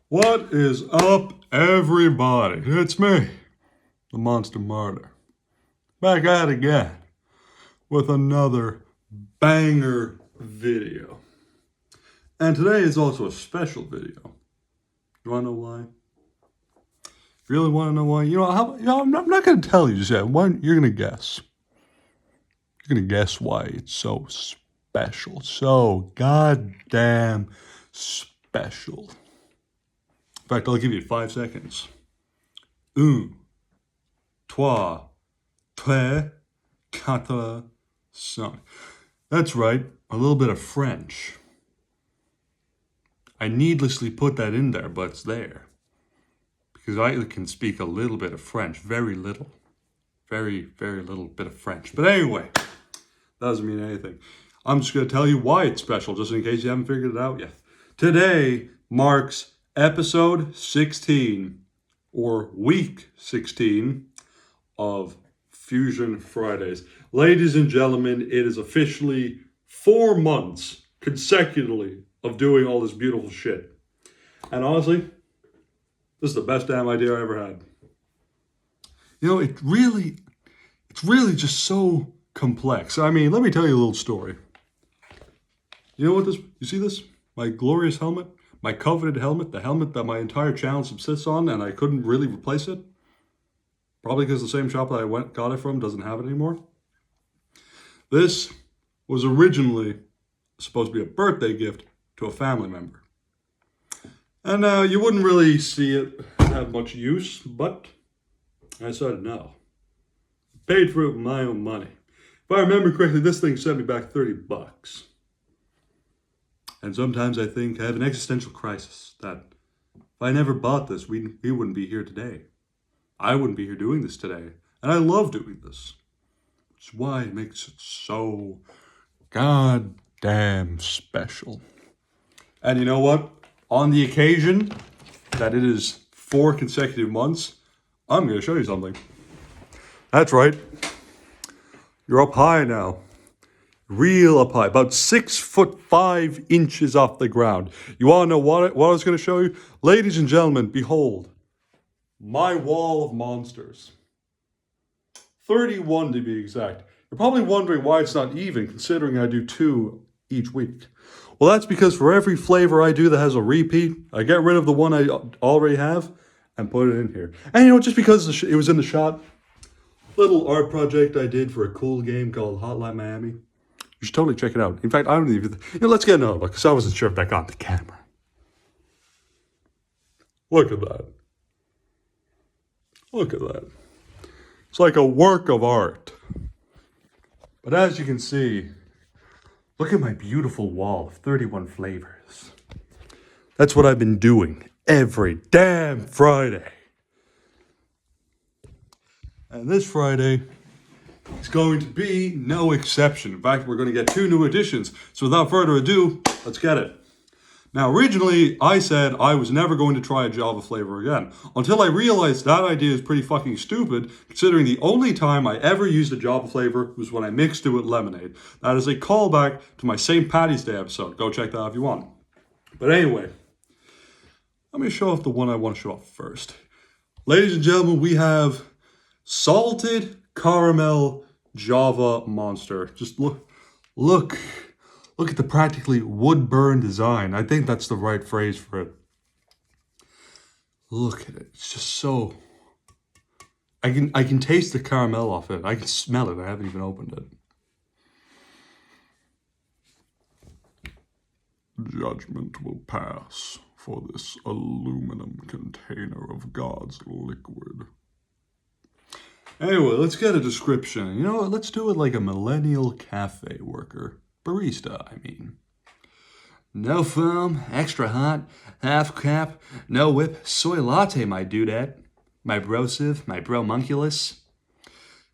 What is up, everybody? It's me, the Monster Martyr, back at it again with another banger video. And today is also a special video. You want to know why? Really want to know why? I'm not going to tell you just yet. You're going to guess. You're going to guess why it's so special. So goddamn special. In fact, I'll give you 5 seconds. 1, 2, 3, 4, 5. That's right, a little bit of French. I needlessly put that in there, but it's there. Because I can speak a little bit of French, very little. Very, very little bit of French. But anyway, that doesn't mean anything. I'm just going to tell you why it's special, just in case you haven't figured it out yet. Today marks episode 16, or week 16, of Fusion Fridays. Ladies and gentlemen, it is officially 4 months consecutively of doing all this beautiful shit. And honestly, this is the best damn idea I ever had. You know, it's really just so complex. I mean, let me tell you a little story. You know what you see this? My glorious helmet? My coveted helmet, the helmet that my entire channel subsists on, and I couldn't really replace it. Probably because the same shop that I got it from doesn't have it anymore. This was originally supposed to be a birthday gift to a family member. And you wouldn't really see it have much use, but I decided no. Paid for it with my own money. If I remember correctly, this thing sent me back $30. And sometimes I think I have an existential crisis that if I never bought this, we wouldn't be here today. I wouldn't be here doing this today. And I love doing this. Which is why it makes it so goddamn special. And you know what? On the occasion that it is 4 consecutive months, I'm going to show you something. That's right. You're up high now. Real up high, about 6'5" off the ground. You want to know what I was going to show you? Ladies and gentlemen, behold, my wall of monsters. 31 to be exact. You're probably wondering why it's not even, considering I do 2 each week. Well, that's because for every flavor I do that has a repeat, I get rid of the one I already have and put it in here. And you know, just because it was in the shot, little art project I did for a cool game called Hotline Miami. You should totally check it out. In fact, I don't even... let's get another look, because I wasn't sure if that got the camera. Look at that. Look at that. It's like a work of art. But as you can see, look at my beautiful wall of 31 flavors. That's what I've been doing every damn Friday. And this Friday... it's going to be no exception. In fact, we're going to get 2 new additions. So without further ado, let's get it. Now, originally, I said I was never going to try a Java flavor again, until I realized that idea is pretty fucking stupid, considering the only time I ever used a Java flavor was when I mixed it with lemonade. That is a callback to my St. Paddy's Day episode. Go check that out if you want. But anyway, let me show off the one I want to show off first. Ladies and gentlemen, we have salted caramel Java monster. Just look at the practically wood burn design. I think that's the right phrase for it. Look at it. It's just so... I can taste the caramel off it. I can smell it. I haven't even opened it. Judgment will pass for this aluminum container of God's liquid. Anyway, let's get a description. You know what? Let's do it like a millennial cafe worker. Barista, I mean. No foam, extra hot, half cap, no whip, soy latte, my dudette. My brosive, my bromunculus.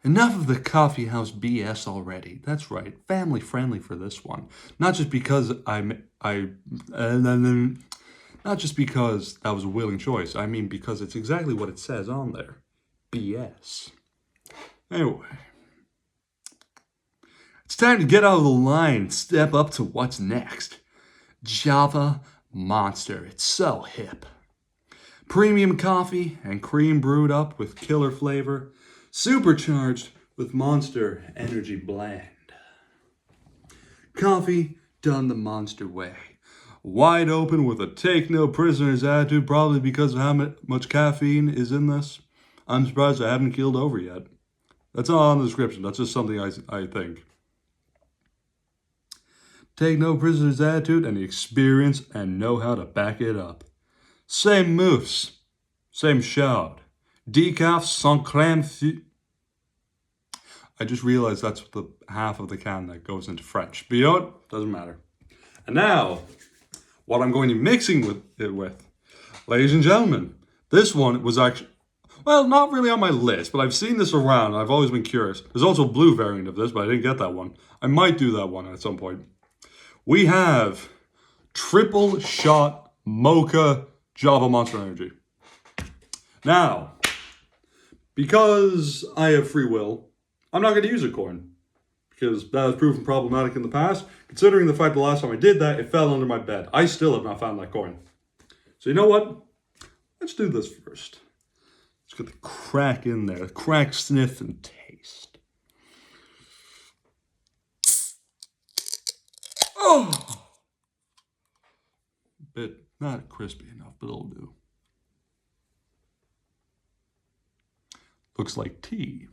Enough of the coffee house BS already. That's right, family friendly for this one. Not just because not just because that was a willing choice. I mean because it's exactly what it says on there. BS. Anyway, it's time to get out of the line and step up to what's next. Java Monster. It's so hip. Premium coffee and cream brewed up with killer flavor. Supercharged with Monster Energy Blend. Coffee done the Monster way. Wide open with a take no prisoners attitude, probably because of how much caffeine is in this. I'm surprised I haven't keeled over yet. That's not on the description. That's just something I think. Take no prisoners attitude and the experience and know how to back it up. Same moves. Same shot. Decaf sans crème. I just realized that's the half of the can that goes into French. But you know what? Doesn't matter. And now, what I'm going to be mixing it with. Ladies and gentlemen, this one was actually, well, not really on my list, but I've seen this around. I've always been curious. There's also a blue variant of this, but I didn't get that one. I might do that one at some point. We have Triple Shot Mocha Java Monster Energy. Now, because I have free will, I'm not going to use a coin. Because that has proven problematic in the past. Considering the fact the last time I did that, it fell under my bed. I still have not found that coin. So you know what? Let's do this first. Let's get the crack in there. Crack, sniff, and taste. Oh! Bit not crispy enough, but it'll do. Looks like tea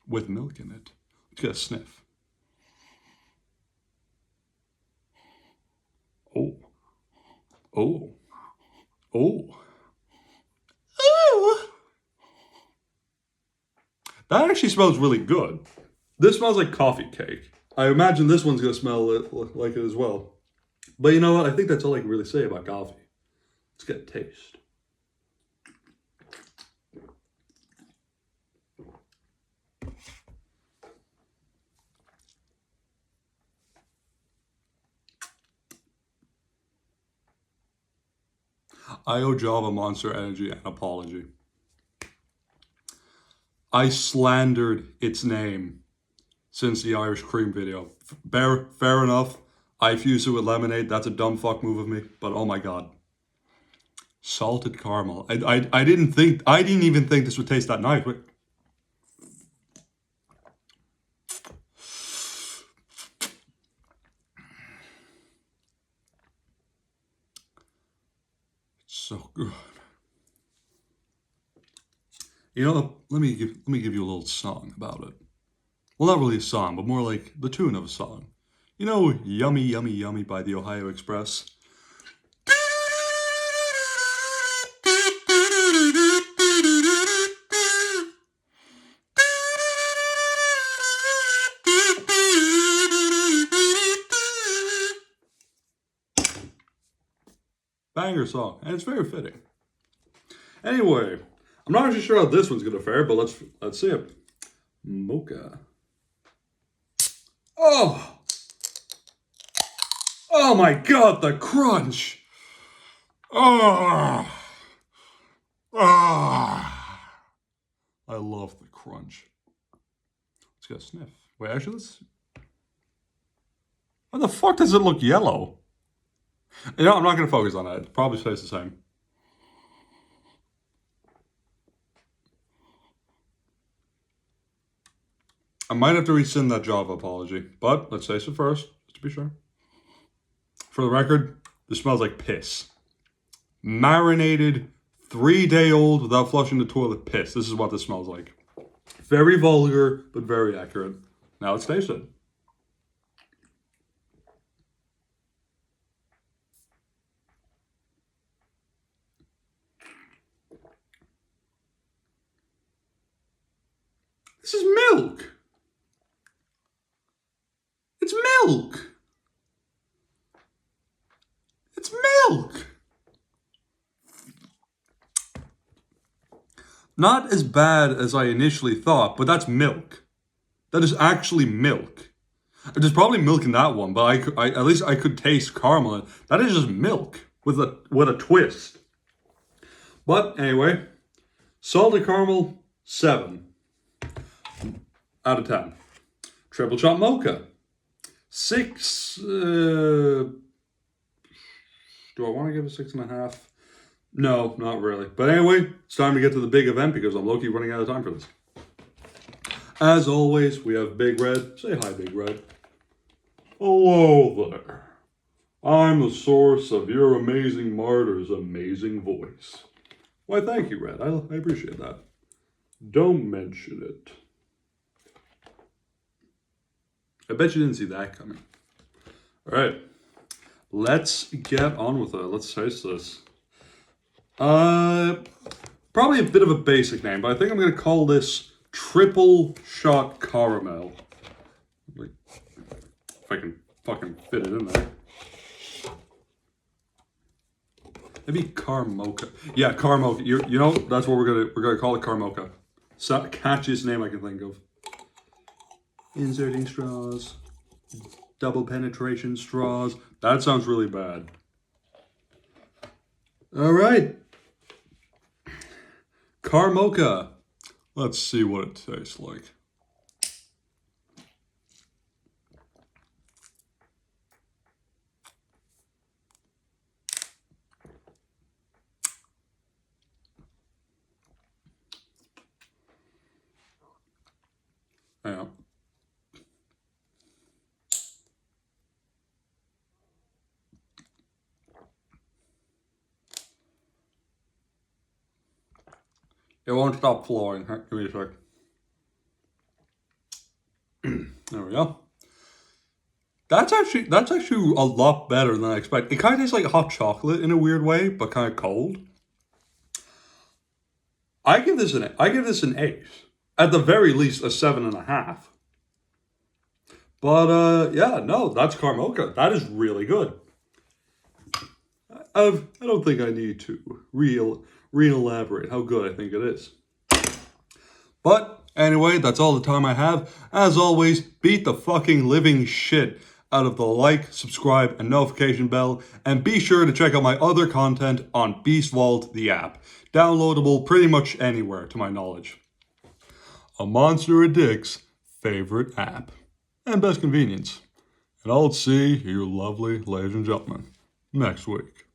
with milk in it. Let's get a sniff. Oh. Oh. Oh. Oh. That actually smells really good. This smells like coffee cake. I imagine this one's going to smell like it as well. But you know what? I think that's all I can really say about coffee. Let's get a taste. I owe Java Monster Energy an apology. I slandered its name since the Irish Cream video. Fair enough. I fused it with lemonade. That's a dumb fuck move of me. But oh my god. Salted caramel. I didn't even think this would taste that nice. But so good. You know, let me give you a little song about it. Well, not really a song, but more like the tune of a song. You know, Yummy, Yummy, Yummy by the Ohio Express? Banger song, and it's very fitting. Anyway, I'm not actually sure how this one's gonna fare, but let's see it. Mocha. Oh! Oh my god, the crunch! Oh! Ah! I love the crunch. Let's get a sniff. Wait, actually, why the fuck does it look yellow? You know, I'm not gonna focus on that. It probably tastes the same. I might have to rescind that Java apology, but let's taste it first, just to be sure. For the record, this smells like piss. Marinated, 3-day-old, without flushing the toilet piss. This is what this smells like. Very vulgar, but very accurate. Now let's taste it. This is milk. It's milk. It's milk. Not as bad as I initially thought, but that's milk. That is actually milk. There's probably milk in that one, but at least I could taste caramel. That is just milk with a twist. But anyway, salted caramel, 7 out of 10. Triple Shot Mocha, 6. Do I want to give it 6.5? No, not really. But anyway, it's time to get to the big event because I'm low-key running out of time for this. As always, we have Big Red. Say hi, Big Red. Hello there. I'm the source of your amazing martyr's amazing voice. Why, thank you, Red. I appreciate that. Don't mention it. I bet you didn't see that coming. All right. Let's get on with it. Let's taste this. Probably a bit of a basic name, but I think I'm going to call this Triple Shot Caramel. Like, if I can fucking fit it in there. Maybe Carmocha. Yeah, Carmocha. You know, that's what we're gonna call it, Carmocha. So, catchiest name I can think of. Inserting straws. Double penetration straws. That sounds really bad. All right. Carmocha. Let's see what it tastes like. Yeah. It won't stop flowing. Give me a sec. There we go. That's actually a lot better than I expected. It kind of tastes like hot chocolate in a weird way, but kind of cold. I give this an 8. At the very least, a 7.5. But yeah, no, that's Carmocha. That is really good. I don't think I need to re-elaborate how good I think it is. But anyway, that's all the time I have. As always, beat the fucking living shit out of the like, subscribe, and notification bell. And be sure to check out my other content on BeastVault, the app. Downloadable pretty much anywhere, to my knowledge. A Monster Addict's favorite app. And best convenience. And I'll see you lovely ladies and gentlemen next week.